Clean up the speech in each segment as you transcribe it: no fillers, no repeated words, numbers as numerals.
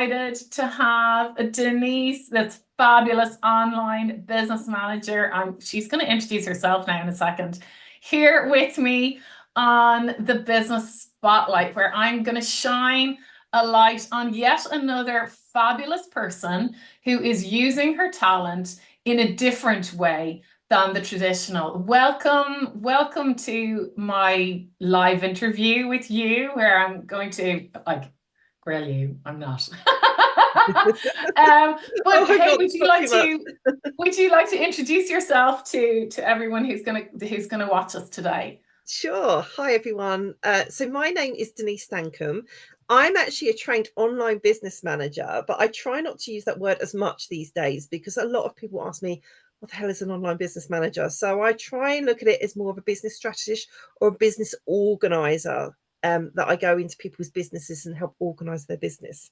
excited to have Denise, this fabulous online business manager. She's going to introduce herself now in a second. Here with me on the Business Spotlight, where I'm going to shine a light on yet another fabulous person who is using her talent in a different way than the traditional. Welcome to my live interview with you, where I'm going to grill you. I'm not. But hey, would you like to introduce yourself to everyone who's gonna watch us today? Sure. Hi, everyone. So my name is Denise Stancombe. I'm actually a trained online business manager, but I try not to use that word as much these days because a lot of people ask me, what the hell is an online business manager? So I try and look at it as more of a business strategist or a business organizer, that I go into people's businesses and help organize their business.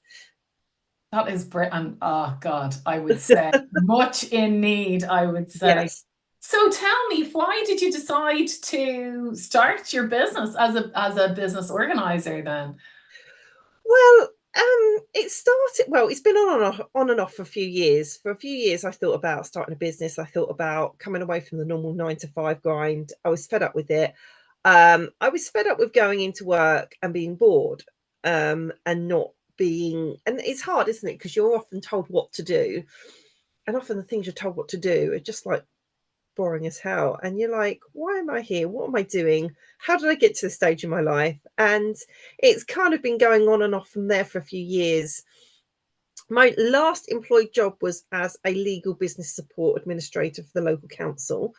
That is brilliant. Oh God, I would say much in need, I would say. Yes. So tell me, why did you decide to start your business as a business organizer then? Well, it's been on and off for a few years. For a few years, I thought about starting a business. I thought about coming away from the normal 9 to 5 grind. I was fed up with it. I was fed up with going into work and being bored, and not being, and it's hard, isn't it? Because you're often told what to do. And often the things you're told what to do are just like boring as hell. And you're like, why am I here? What am I doing? How did I get to this stage in my life? And it's kind of been going on and off from there for a few years. My last employed job was as a legal business support administrator for the local council.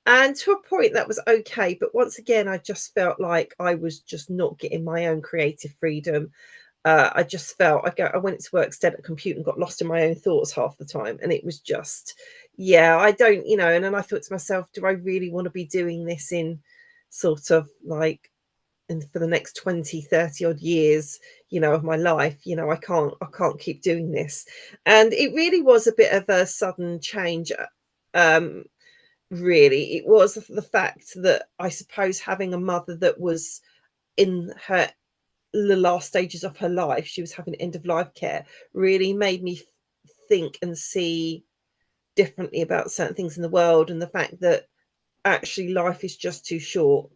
And to a point that was okay. But once again, I just felt like I was just not getting my own creative freedom. I just felt I went to work, stared at a computer, and got lost in my own thoughts half the time. And it was just, yeah, I don't, and then I thought to myself, do I really want to be doing this in sort of like, and for the next 20, 30 odd years, of my life? I can't keep doing this. And it really was a bit of a sudden change. Um, Really, it was the fact that I suppose having a mother that was in the last stages of her life, she was having end of life care, really made me think and see differently about certain things in the world, and the fact that actually life is just too short,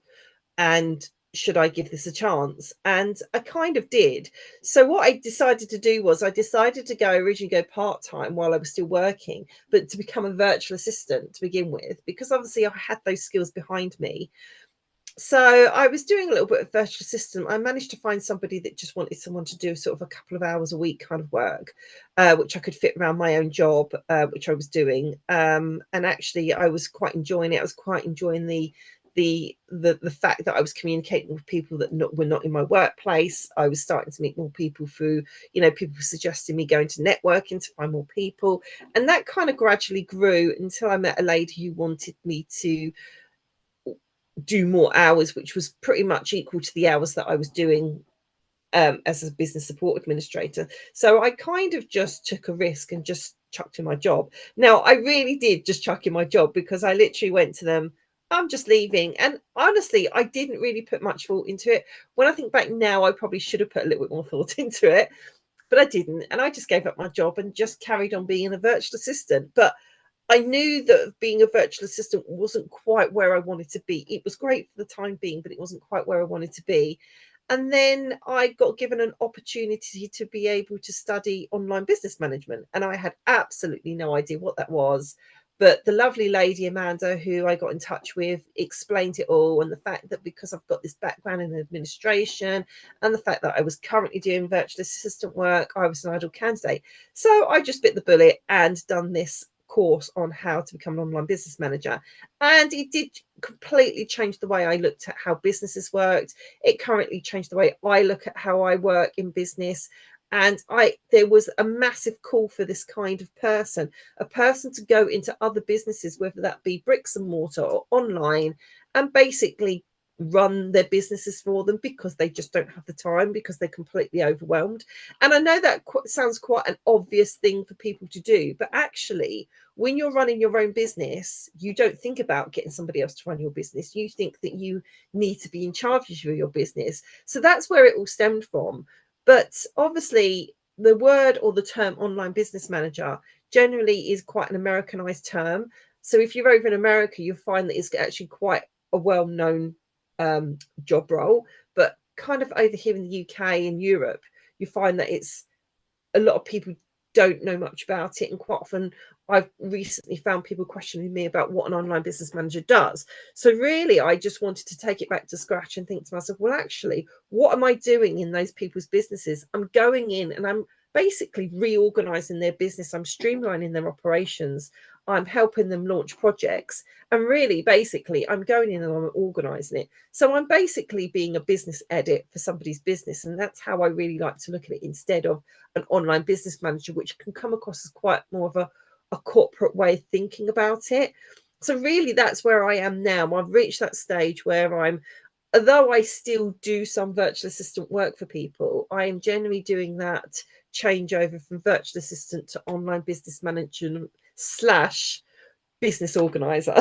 and should I give this a chance? And I kind of did. So what I decided to do was I decided to originally go part-time while I was still working, but to become a virtual assistant to begin with, because obviously I had those skills behind me. So I was doing a little bit of virtual assistant. I managed to find somebody that just wanted someone to do sort of a couple of hours a week kind of work, which I could fit around my own job, which I was doing. And actually, I was quite enjoying it. I was quite enjoying the fact that I was communicating with people that were not in my workplace. I was starting to meet more people through, people suggesting me going to networking to find more people. And that kind of gradually grew until I met a lady who wanted me to do more hours, which was pretty much equal to the hours that I was doing as a business support administrator. So I kind of just took a risk and just chucked in my job. Now, I really did just chuck in my job, because I literally went to them, I'm just leaving. And honestly, I didn't really put much thought into it. When I think back now, I probably should have put a little bit more thought into it, but I didn't. And I just gave up my job and just carried on being a virtual assistant. But I knew that being a virtual assistant wasn't quite where I wanted to be. It was great for the time being, but it wasn't quite where I wanted to be. And then I got given an opportunity to be able to study online business management. And I had absolutely no idea what that was. But the lovely lady, Amanda, who I got in touch with, explained it all. And the fact that because I've got this background in administration, and the fact that I was currently doing virtual assistant work, I was an ideal candidate. So I just bit the bullet and done this course on how to become an online business manager. And it did completely change the way I looked at how businesses worked. It currently changed the way I look at how I work in business. And there was a massive call for this kind of person, a person to go into other businesses, whether that be bricks and mortar or online, and basically run their businesses for them, because they just don't have the time, because they're completely overwhelmed. And I know that sounds quite an obvious thing for people to do, but actually, when you're running your own business, you don't think about getting somebody else to run your business. You think that you need to be in charge of your business. So that's where it all stemmed from. But obviously, the word or the term online business manager generally is quite an Americanized term. So if you're over in America, you'll find that it's actually quite a well-known job role. But kind of over here in the UK and Europe, you find that it's a lot of people don't know much about it, and quite often I've recently found people questioning me about what an online business manager does. So really I just wanted to take it back to scratch and think to myself, well, actually, what am I doing in those people's businesses? I'm going in and I'm basically reorganizing their business. I'm streamlining their operations. I'm helping them launch projects, and really basically I'm going in and I'm organizing it. So I'm basically being a business edit for somebody's business, and that's how I really like to look at it, instead of an online business manager, which can come across as quite more of a corporate way of thinking about it. So really that's where I am now. I've reached that stage where I'm, although I still do some virtual assistant work for people, I am generally doing that changeover from virtual assistant to online business manager slash business organizer.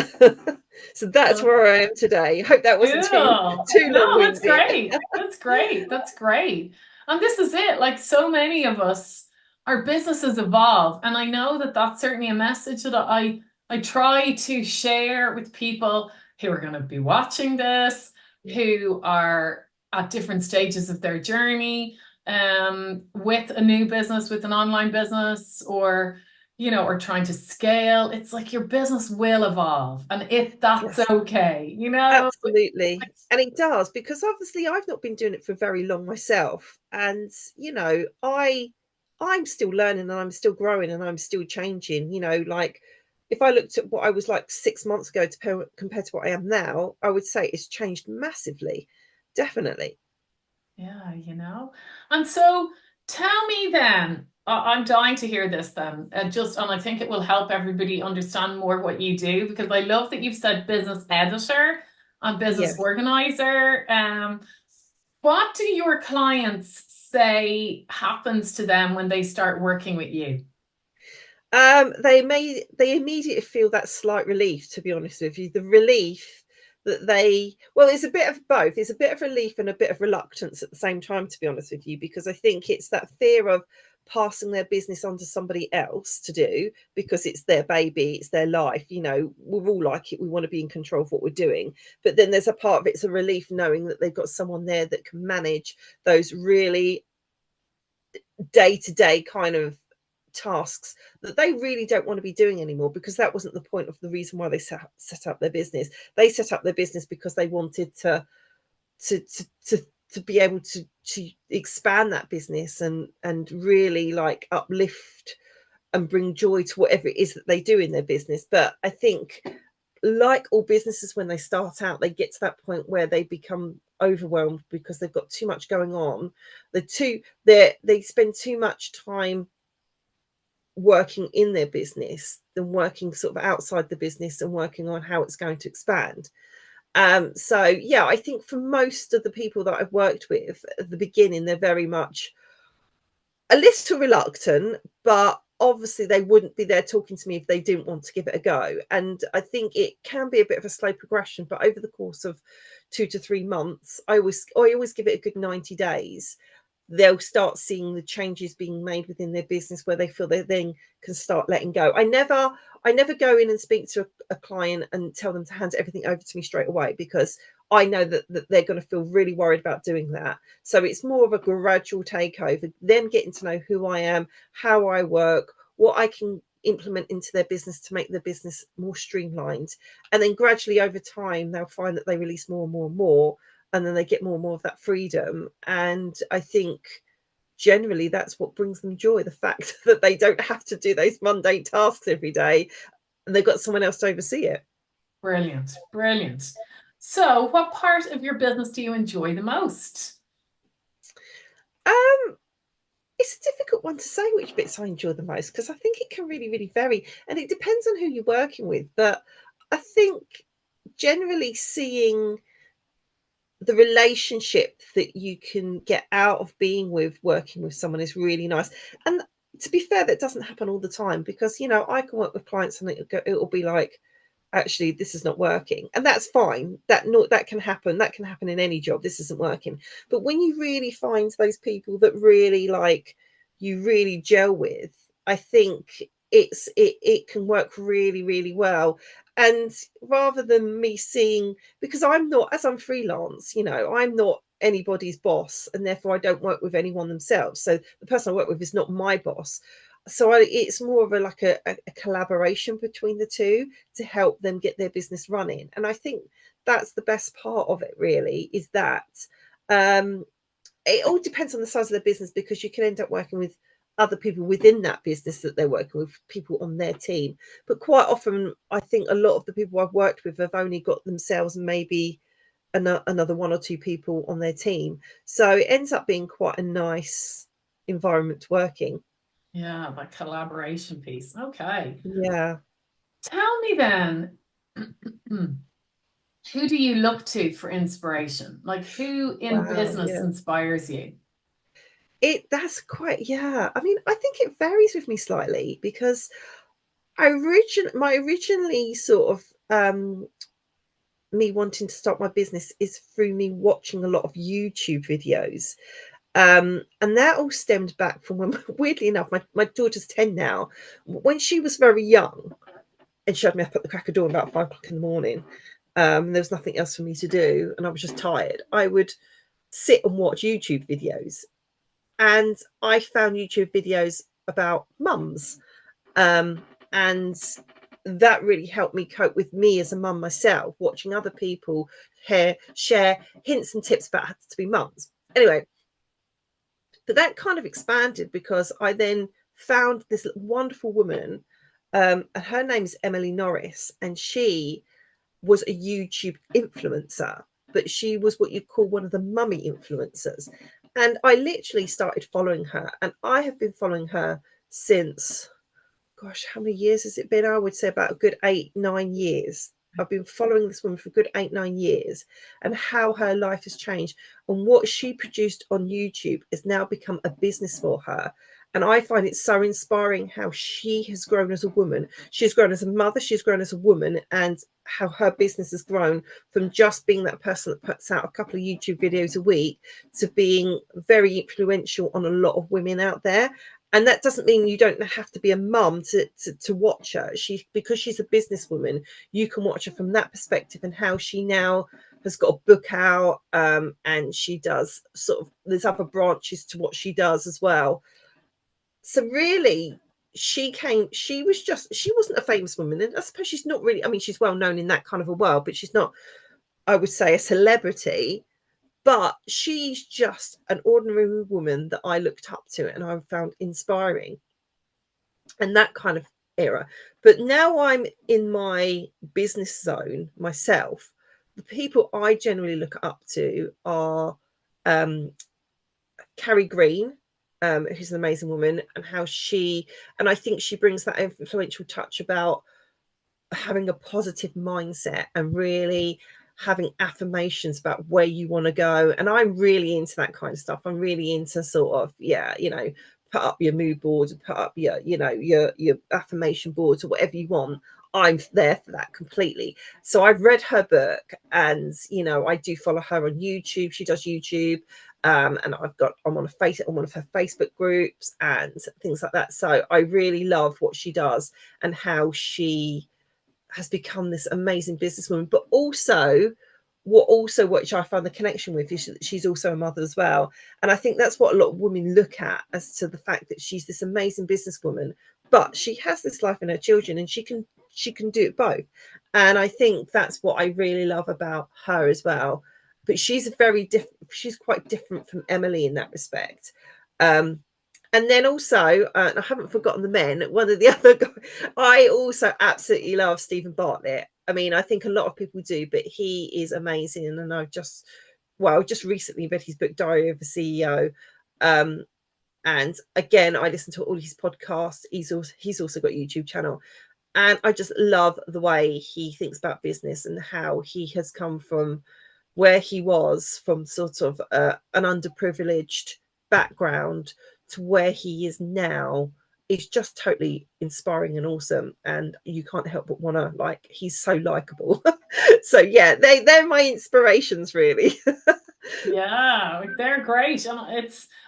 So that's where I am today. I hope that wasn't Cool. too No, that's long-winded. great. That's great. That's great. And this is it. Like so many of us, our businesses evolve, and I know that that's certainly a message that I try to share with people who are going to be watching this, who are at different stages of their journey, with a new business, with an online business, or or trying to scale. It's like your business will evolve, and if that's Yes. okay, Absolutely. And it does, because obviously I've not been doing it for very long myself. And, I'm still learning and I'm still growing and I'm still changing. Like if I looked at what I was like 6 months ago compared to what I am now, I would say it's changed massively. Definitely. Yeah, And so tell me then, I'm dying to hear this then, and I think it will help everybody understand more what you do, because I love that you've said business editor and business Yes. organizer. What do your clients say happens to them when they start working with you? They immediately feel that slight relief, to be honest with you. The relief that well, it's a bit of both. It's a bit of relief and a bit of reluctance at the same time, to be honest with you, because I think it's that fear of passing their business on to somebody else to do, because it's their baby, it's their life. We're all like it. We want to be in control of what we're doing. But then there's a part of it's a relief knowing that they've got someone there that can manage those really day-to-day kind of tasks that they really don't want to be doing anymore, because that wasn't the point of the reason why they set up their business. They set up their business because they wanted to to, to be able to expand that business and really like uplift and bring joy to whatever it is that they do in their business. But I think, like all businesses, when they start out, they get to that point where they become overwhelmed because they've got too much going on. They spend too much time working in their business than working sort of outside the business and working on how it's going to expand. So yeah, I think for most of the people that I've worked with at the beginning, they're very much a little reluctant, but obviously they wouldn't be there talking to me if they didn't want to give it a go. And I think it can be a bit of a slow progression, but over the course of 2 to 3 months, I always give it a good 90 days. They'll start seeing the changes being made within their business where they feel they then can start letting go. I never go in and speak to a client and tell them to hand everything over to me straight away, because I know that they're going to feel really worried about doing that. So it's more of a gradual takeover, them getting to know who I am, how I work, what I can implement into their business to make their business more streamlined. And then gradually over time, they'll find that they release more and more and more, and then they get more and more of that freedom. And I think generally that's what brings them joy, the fact that they don't have to do those mundane tasks every day, and they've got someone else to oversee it. Brilliant, brilliant. So, what part of your business do you enjoy the most? um it's a difficult one to say which bits I enjoy the most, because I think it can really, really vary, and it depends on who you're working with. But I think generally seeing the relationship that you can get out of being with working with someone is really nice. And to be fair, that doesn't happen all the time, because I can work with clients and it'll be like, actually this is not working, and that's fine. That can happen. That can happen in any job. This isn't working. But when you really find those people that really like you really gel with, I think it can work really, really well. And rather than me seeing, because I'm not, as I'm freelance, I'm not anybody's boss, and therefore I don't work with anyone themselves. So the person I work with is not my boss. So it's more of a collaboration between the two to help them get their business running. And I think that's the best part of it, really, is that um, it all depends on the size of the business, because you can end up working with other people within that business that they're working with, people on their team. But quite often, I think a lot of the people I've worked with have only got themselves and maybe another one or two people on their team. So it ends up being quite a nice environment working. Yeah, that collaboration piece. Okay. Yeah. Tell me then, who do you look to for inspiration? Like, who in Wow. business Yeah. inspires you? That's quite, yeah. I mean, I think it varies with me slightly, because my originally sort of me wanting to start my business is through me watching a lot of YouTube videos. And that all stemmed back from when, weirdly enough, my daughter's 10 now. When she was very young and she had me up at the crack of dawn about 5 o'clock in the morning, there was nothing else for me to do, and I was just tired, I would sit and watch YouTube videos. And I found YouTube videos about mums. Um, and that really helped me cope with me as a mum myself, watching other people share hints and tips about how to be mums. Anyway, but that kind of expanded because I then found this wonderful woman, and her name is Emily Norris, and she was a YouTube influencer, but she was what you'd call one of the mummy influencers. And I literally started following her, and I have been following her since, gosh, how many years has it been? I would say about a good 8, 9 years. I've been following this woman for a good 8, 9 years, and how her life has changed, and what she produced on YouTube has now become a business for her. And I find it so inspiring how she has grown as a woman. She's grown as a mother, she's grown as a woman, and how her business has grown from just being that person that puts out a couple of YouTube videos a week to being very influential on a lot of women out there. And that doesn't mean you don't have to be a mum to watch her. Because she's a businesswoman, you can watch her from that perspective, and how she now has got a book out, and she does sort of, there's other branches to what she does as well. So really, she wasn't a famous woman, and I suppose she's not really, I mean, she's well known in that kind of a world, but she's not, I would say, a celebrity. But she's just an ordinary woman that I looked up to and I found inspiring, and that kind of era. But now I'm in my business zone myself. The people I generally look up to are um, Carrie Green, who's an amazing woman, and and I think she brings that influential touch about having a positive mindset and really having affirmations about where you want to go. And I'm really into that kind of stuff. I'm really into sort of, yeah, put up your mood boards, put up your affirmation boards, or whatever you want. I'm there for that completely. So I've read her book, and I do follow her on YouTube. She does YouTube. And I'm on one of her Facebook groups and things like that. So I really love what she does and how she has become this amazing businesswoman. But also, which I found the connection with, is she's also a mother as well. And I think that's what a lot of women look at, as to the fact that she's this amazing businesswoman, but she has this life in her children, and she can do it both. And I think that's what I really love about her as well. But she's quite different from Emily in that respect. And then also, I haven't forgotten the men. One of the other guys, I also absolutely love Stephen Bartlett. I mean, I think a lot of people do, but he is amazing. And just recently read his book, Diary of a CEO. And again, I listen to all his podcasts. He's also got a YouTube channel. And I just love the way he thinks about business, and how he has come from where he was, from sort of an underprivileged background, to where he is now. Is just totally inspiring and awesome, and you can't help but want to, like, he's so likable. So yeah, they're my inspirations, really. Yeah, like they're great. And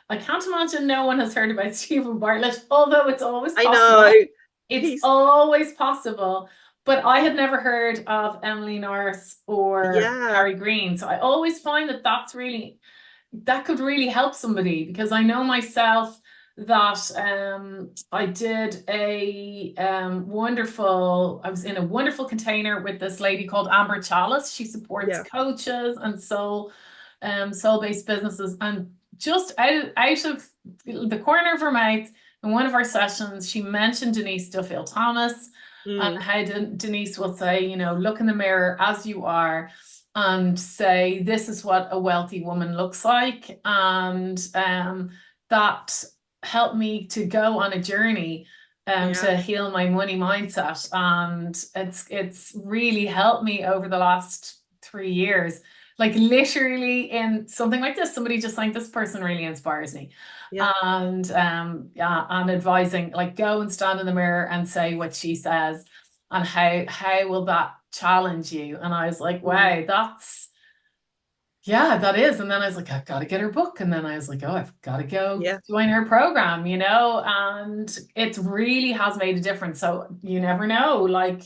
I can't imagine no one has heard about Stephen Bartlett, although it's always I know. possible. It's He's, always possible. But I had never heard of Emily Norris or yeah, Gary Green. So I always find that that could really help somebody, because I know myself that I did I was in a wonderful container with this lady called Amber Chalice. She supports yeah, coaches and soul-based businesses. And just out of the corner of her mouth, in one of our sessions, she mentioned Denise Duffield Thomas, and mm, how Denise will say, look in the mirror as you are and say, this is what a wealthy woman looks like. And that helped me to go on a journey yeah, to heal my money mindset. And it's really helped me over the last 3 years. Like literally in something like this, somebody just like, this person really inspires me. yeah, And yeah, and advising, like, go and stand in the mirror and say what she says, and how will that challenge you? And I was like, mm, wow, yeah, that is. And then I was like, I've got to get her book. And then I was like, oh, I've got to go yeah, join her program, and it really has made a difference. So you never know, like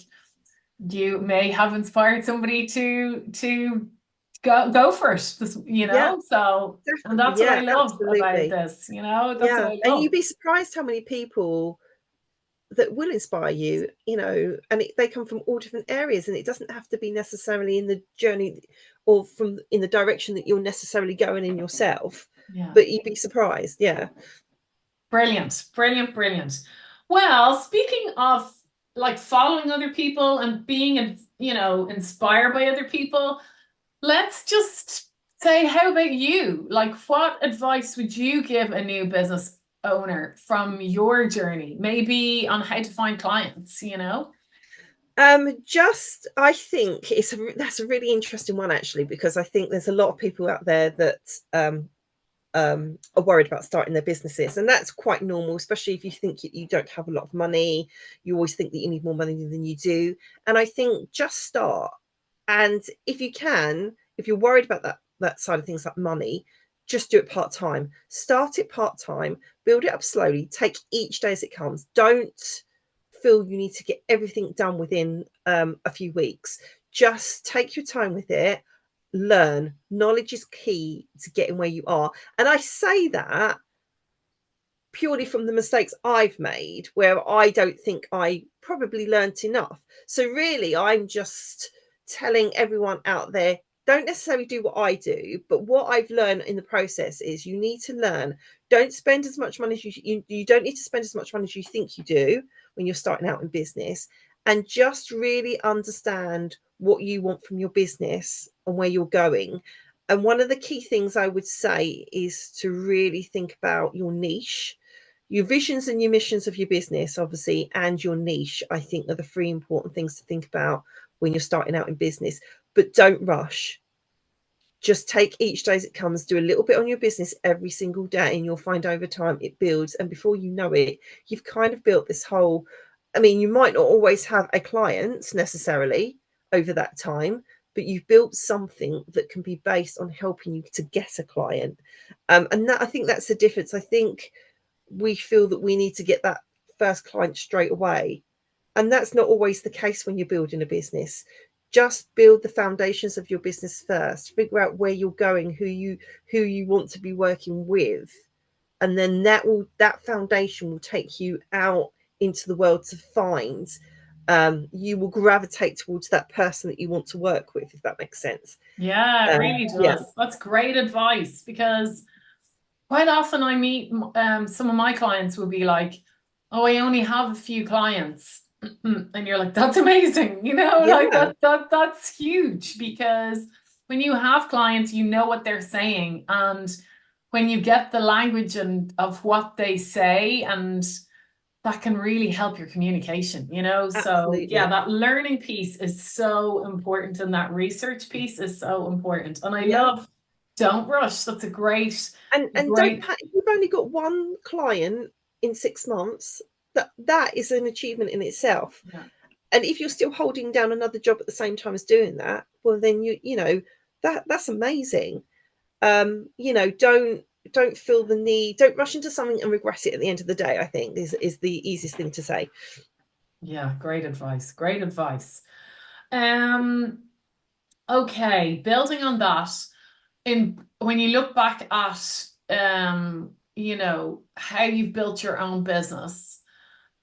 you may have inspired somebody to go for it, yeah, so, and definitely. that's what I Yeah, love about absolutely. this, that's what Yeah. I And you'd love. be surprised how many people that will inspire you, and they come from all different areas, and it doesn't have to be necessarily in the journey or from in the direction that you're necessarily going in yourself, Yeah. but you'd be surprised. Yeah. Brilliant, brilliant, brilliant. Well, speaking of like following other people and being, inspired by other people, let's just say, how about you? Like, what advice would you give a new business owner from your journey? Maybe on how to find clients? Just I think that's a really interesting one actually, because I think there's a lot of people out there that are worried about starting their businesses, and that's quite normal, especially if you think you don't have a lot of money. You always think that you need more money than you do, and I think just start. And if you can, if you're worried about that side of things like money, just do it part time. Start it part time, build it up slowly, take each day as it comes. Don't feel you need to get everything done within a few weeks. Just take your time with it. Learn. Knowledge is key to getting where you are. And I say that purely from the mistakes I've made, where I don't think I probably learnt enough. So really, I'm just telling everyone out there, don't necessarily do what I do, but what I've learned in the process is you need to learn. Don't spend as much money as you don't need to spend as much money as you think you do when you're starting out in business, and just really understand what you want from your business and where you're going. And one of the key things I would say is to really think about your niche. Your visions and your missions of your business, obviously, and your niche, I think, are the three important things to think about when you're starting out in business. But don't rush. Just take each day as it comes. Do a little bit on your business every single day, and you'll find over time it builds. And before you know it, you've kind of built this whole. I mean, you might not always have a client necessarily over that time, but you've built something that can be based on helping you to get a client. And that, I think that's the difference. I think we feel that we need to get that first client straight away. And that's not always the case when you're building a business. Just build the foundations of your business first. Figure out where you're going, who you want to be working with, and then that foundation will take you out into the world to find. You will gravitate towards that person that you want to work with, if that makes sense. Yeah, it really Yeah, does. That's great advice, because quite often I meet some of my clients will be like, "Oh, I only have a few clients," and you're like, "That's amazing," like yeah, that's huge, because when you have clients, you know what they're saying, and when you get the language and of what they say, and that can really help your communication. So yeah, absolutely. that learning piece is so important, and that research piece is so important. And I Yeah. love, don't rush. That's a great, And don't great, if you've only got one client in 6 months, that is an achievement in itself. yeah. And if you're still holding down another job at the same time as doing that, well then that's amazing. don't feel the need, don't rush into something and regret it at the end of the day, I think is the easiest thing to say. Yeah, great advice. Great advice. Okay, building on that, in when you look back at how you've built your own business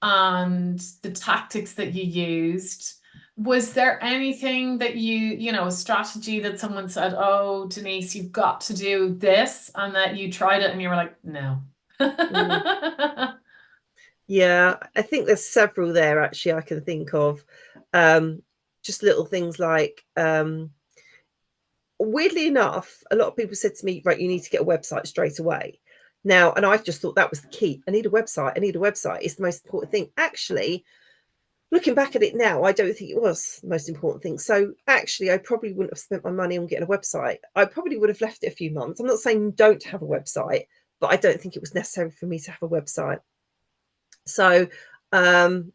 and the tactics that you used, was there anything that a strategy that someone said, "Oh, Denise, you've got to do this," and that you tried it and you were like, "No." Mm. Yeah, I think there's several there actually I can think of. Just little things like, weirdly enough, a lot of people said to me, right, you need to get a website straight away. Now, and I just thought that was the key. I need a website. I need a website. It's the most important thing. Actually, looking back at it now, I don't think it was the most important thing. So actually, I probably wouldn't have spent my money on getting a website. I probably would have left it a few months. I'm not saying don't have a website, but I don't think it was necessary for me to have a website. So, and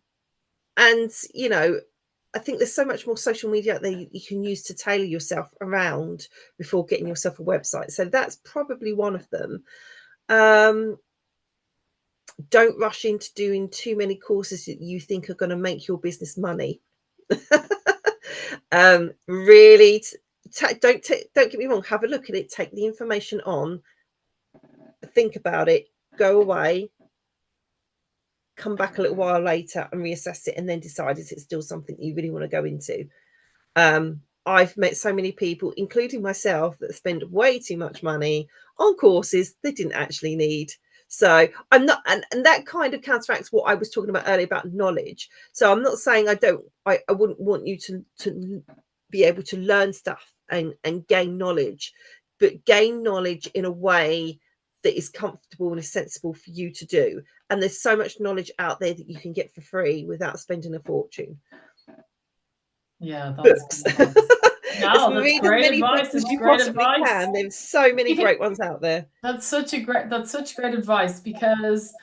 I think there's so much more social media out there you can use to tailor yourself around before getting yourself a website. So that's probably one of them. Don't rush into doing too many courses that you think are going to make your business money. Really, don't get me wrong. Have a look at it. Take the information on. Think about it. Go away. Come back a little while later and reassess it, and then decide is it still something you really want to go into. I've met so many people, including myself, that spend way too much money on courses they didn't actually need. So I'm not, and that kind of counteracts what I was talking about earlier about knowledge. So I'm not saying I wouldn't want you to be able to learn stuff and gain knowledge, but gain knowledge in a way that is comfortable and is sensible for you to do. And there's so much knowledge out there that you can get for free without spending a fortune. Yeah, that's Books. Just no, that's read as great many advice. books as It's you great possibly advice. can. There's so many You can, great ones out there. that's such great advice because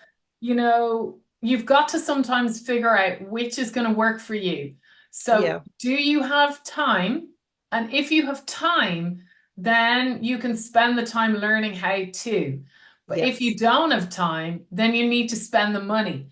you've got to sometimes figure out which is going to work for you. So, Yeah. do you have time? And if you have time, then you can spend the time learning how to. But if you Yes. don't have time, then you need to spend the money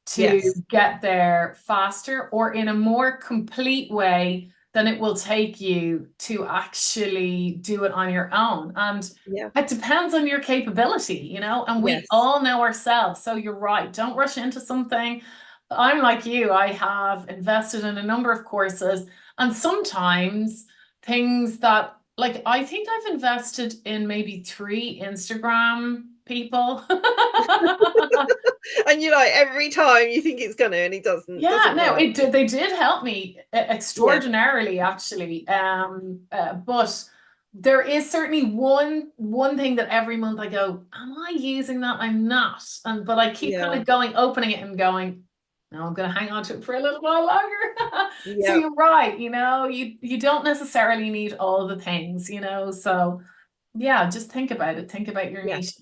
to Yes. get there faster or in a more complete way than it will take you to actually do it on your own. And Yeah. it depends on your capability, and we Yes. all know ourselves. So you're right. Don't rush into something. I'm like you. I have invested in a number of courses, and sometimes things that, like, I think I've invested in maybe 3 Instagram people. And you're like, every time you think it's gonna and it Yeah, doesn't no, work. it did. They did help me Yeah. extraordinarily, actually. But there is certainly one thing that every month I go, "Am I using that? I'm not." And but I keep kind Yeah. of going, opening it, and going, "No, I'm going to hang on to it for a little while longer." So Yeah. you're right. You don't necessarily need all the things. So yeah, just think about it. Think about your Yeah. niche.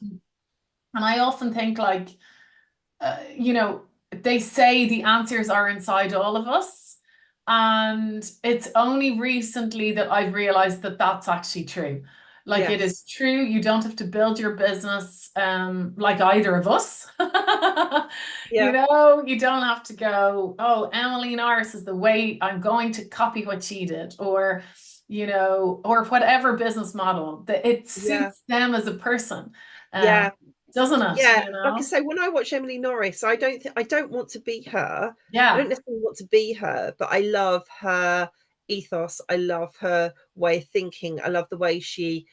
And I often think like uh, you know, they say the answers are inside all of us. And it's only recently that I've realized that that's actually true. Like it Yes. is true, you don't have to build your business like either of us. Yeah. You don't have to go, "Oh, Emily Norris is the way I'm going to copy what she did," or whatever business model that it Yeah. suits them as a person. Yeah. Doesn't it? Yeah, like I say, when I watch Emily Norris, I don't want to be her. I Yeah. don't necessarily want to be her, but I love her ethos. I love her way of thinking. I love the way she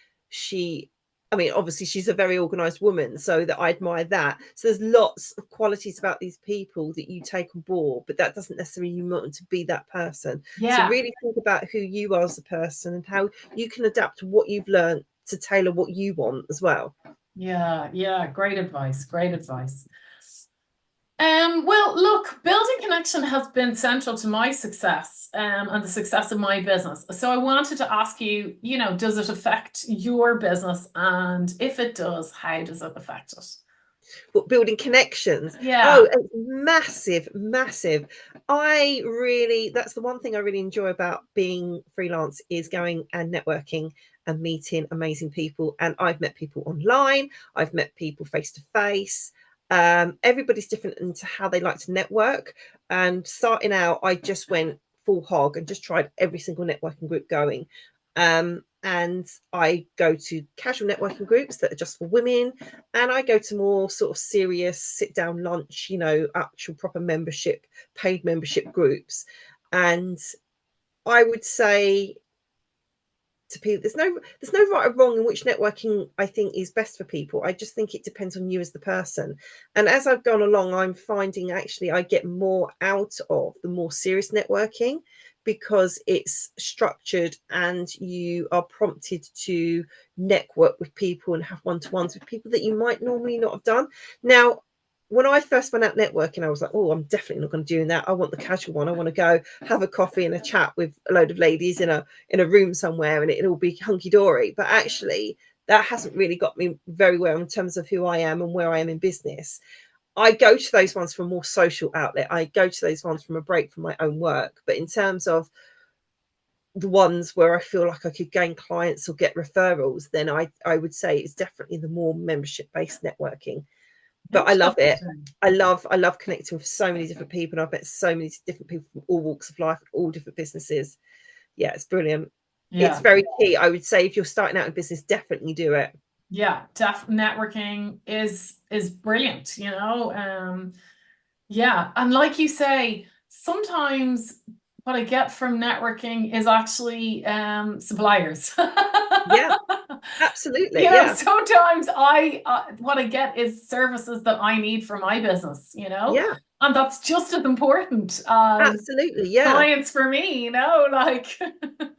I mean, obviously she's a very organized woman, so that I admire that. So there's lots of qualities about these people that you take on board, but that doesn't necessarily mean you want to be that person. So Yeah, really think about who you are as a person and how you can adapt what you've learned to tailor what you want as well. yeah, yeah. Great advice. Great advice. Well, look, building connection has been central to my success, and the success of my business. So I wanted to ask you, does it affect your business? And if it does, how does it affect it? But building connections, oh, Yeah, it's massive, massive. I really, that's the one thing I really enjoy about being freelance, is going and networking and meeting amazing people. And I've met people online, I've met people face to face. Everybody's different into how they like to network. And starting out, I just went full hog and just tried every single networking group going. And I go to casual networking groups that are just for women, and I go to more sort of serious sit down lunch, actual proper membership, paid membership groups. And I would say to people, there's no right or wrong in which networking I think is best for people. I just think it depends on you as the person. And as I've gone along, I'm finding actually I get more out of the more serious networking, because it's structured and you are prompted to network with people and have one-to-ones with people that you might normally not have done. Now, when I first went out networking, I was like, oh, I'm definitely not going to do that. I want the casual one. I want to go have a coffee and a chat with a load of ladies in a room somewhere, and it'll be hunky-dory. But actually, that hasn't really got me very well in terms of who I am and where I am in business. I go to those ones for a more social outlet. I go to those ones from a break from my own work. But in terms of the ones where I feel like I could gain clients or get referrals, then I would say it's definitely the more membership-based networking. But I love it. Interesting. I love connecting with so many different people, and I've met so many different people from all walks of life, all different businesses. Yeah, it's brilliant. It's Yeah. very key. I would say if you're starting out in business, definitely do it. Yeah, networking is brilliant, yeah, and like you say, sometimes what I get from networking is actually suppliers. Yeah, absolutely. Yeah, Sometimes I what I get is services that I need for my business, yeah, and that's just as important as absolutely. Yeah. clients for me, like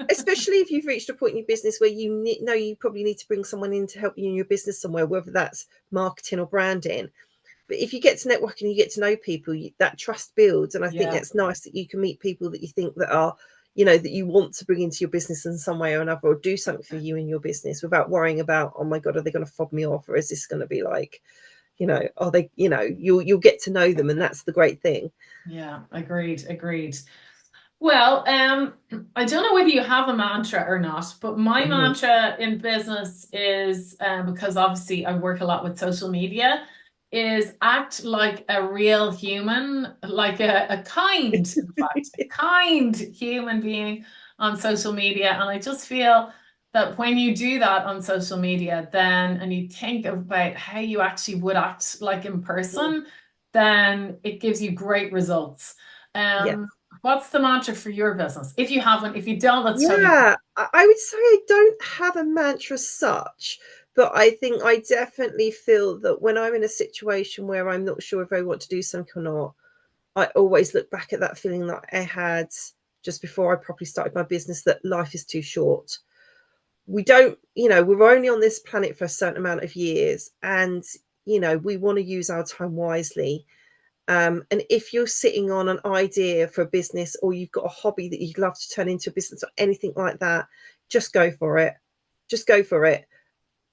Especially if you've reached a point in your business where know you probably need to bring someone in to help you in your business somewhere, whether that's marketing or branding. But if you get to network and you get to know people, that trust builds. And I think yeah, it's nice that you can meet people that you think that are, that you want to bring into your business in some way or another, or do something for you in your business without worrying about, oh my God, are they going to fob me off? Or is this going to be like, are they, you'll get to know them. And that's the great thing. yeah, agreed. Well, I don't know whether you have a mantra or not, but my Mhm. mantra in business is, because obviously I work a lot with social media, is act like a real human, like a kind, in fact, a kind human being on social media. And I just feel that when you do that on social media, then, and you think about how you actually would act like in person, then it gives you great results. Yeah. What's the mantra for your business? If you have one, if you don't, that's totally fine. Yeah, I would say I don't have a mantra as such, but I think I definitely feel that when I'm in a situation where I'm not sure if I want to do something or not, I always look back at that feeling that I had just before I properly started my business, that life is too short. We don't, we're only on this planet for a certain amount of years, and we want to use our time wisely. And if you're sitting on an idea for a business, or you've got a hobby that you'd love to turn into a business or anything like that, just go for it. Just go for it.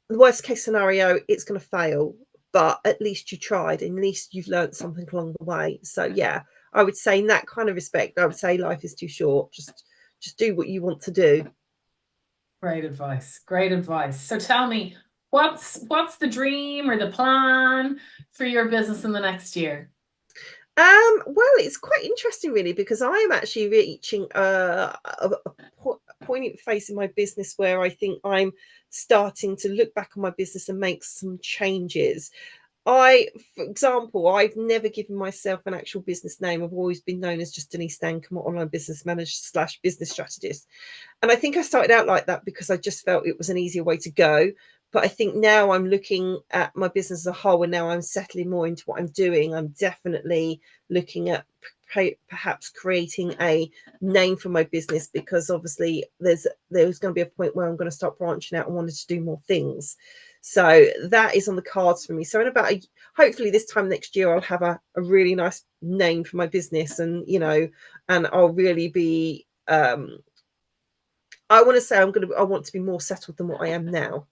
The worst case scenario, it's going to fail, but at least you tried, and at least you've learned something along the way. So yeah, I would say in that kind of respect, I would say life is too short. Just do what you want to do. Great advice. Great advice. So tell me, what's the dream or the plan for your business in the next year? Well, it's quite interesting, really, because I am actually reaching a poignant phase in my business where I think I'm starting to look back on my business and make some changes. For example, I've never given myself an actual business name. I've always been known as just Denise Stancombe, online business manager slash business strategist. And I think I started out like that because I just felt it was an easier way to go. But I think now I'm looking at my business as a whole, and now I'm settling more into what I'm doing. I'm definitely looking at perhaps creating a name for my business, because obviously there's going to be a point where I'm going to start branching out and wanting to do more things. So that is on the cards for me. So in about hopefully this time next year, I'll have a really nice name for my business, and and I'll really be I want to say I want to be more settled than what I am now,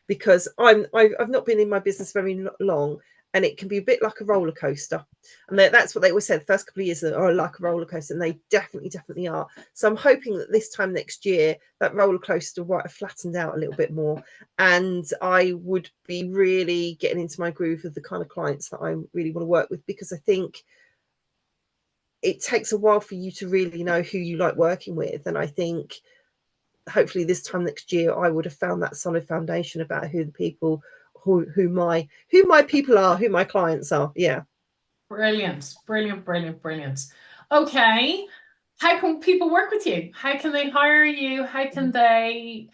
because I've not been in my business very long, and it can be a bit like a roller coaster. And that's what they always said. The first couple of years are like a roller coaster, and they definitely are. So I'm hoping that this time next year, that roller coaster might have flattened out a little bit more, and I would be really getting into my groove of the kind of clients that I really want to work with, because I think it takes a while for you to really know who you like working with. And I think hopefully this time next year I would have found that solid foundation about who the people who my people are, who my clients are. Yeah. Brilliant, brilliant, brilliant, brilliant. Okay. How can people work with you? How can they hire you? How can they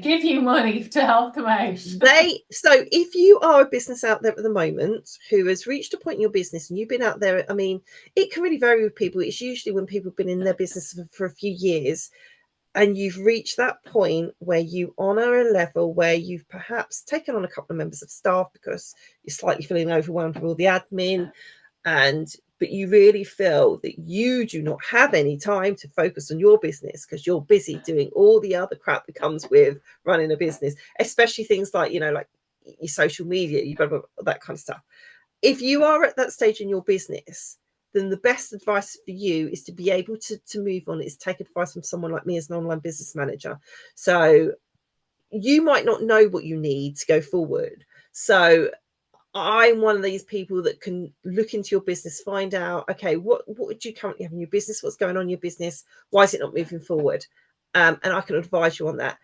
give you money to help them out? So if you are a business out there at the moment who has reached a point in your business and you've been out there, I mean, it can really vary with people. It's usually when people have been in their business for a few years, and you've reached that point where you honor a level where you've perhaps taken on a couple of members of staff because you're slightly feeling overwhelmed with all the admin, but you really feel that you do not have any time to focus on your business because you're busy doing all the other crap that comes with running a business, especially things like, like your social media, you got that kind of stuff. If you are at that stage in your business, then the best advice for you is to be able to move on, is take advice from someone like me as an online business manager. So you might not know what you need to go forward. So I'm one of these people that can look into your business, find out, okay, what do you currently have in your business? What's going on in your business? Why is it not moving forward? And I can advise you on that.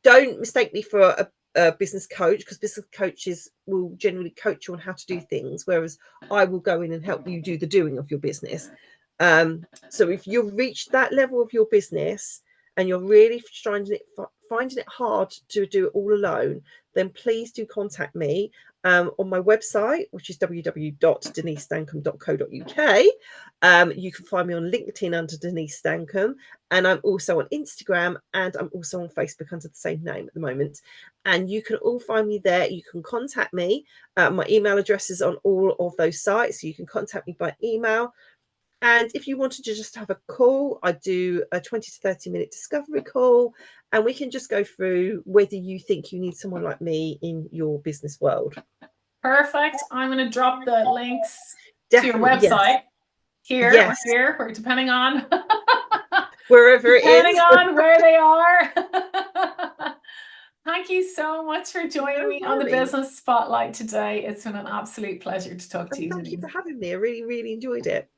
Don't mistake me for a business coach, because business coaches will generally coach you on how to do things, whereas I will go in and help you do the doing of your business. So if you've reached that level of your business and you're really finding it hard to do it all alone, then please do contact me on my website, which is www.denisestancombe.co.uk. You can find me on LinkedIn under Denise Stancombe, and I'm also on Instagram, and I'm also on Facebook under the same name at the moment. And you can all find me there. You can contact me. My email address is on all of those sites, so you can contact me by email. And if you wanted to just have a call, I do a 20 to 30-minute discovery call, and we can just go through whether you think you need someone like me in your business world. Perfect. I'm going to drop the links to your Definitely, yes. website here or Yes. here, or depending on Wherever it depending is. on where they are. Thank you so much for joining No me on the worries. Business Spotlight today. It's been an absolute pleasure to talk to And you, thank you Denise. for having me. I really, really enjoyed it.